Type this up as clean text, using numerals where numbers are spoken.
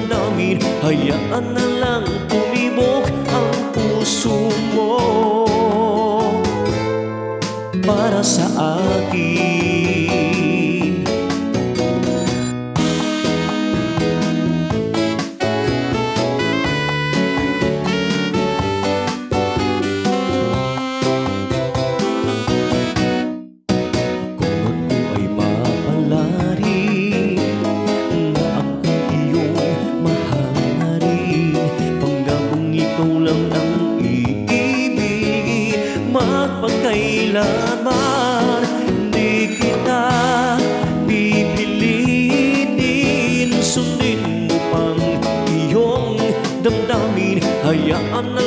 damdamin. Hayaan na lang tumibok ang puso mo para sa akin. Kung ako ay maalari na ako iyong mahal na rin, panggapong ikaw lang ang iibigin, magpagkailanman di kita pipilitin. Sundin mo pang iyong damdamin, hayaan na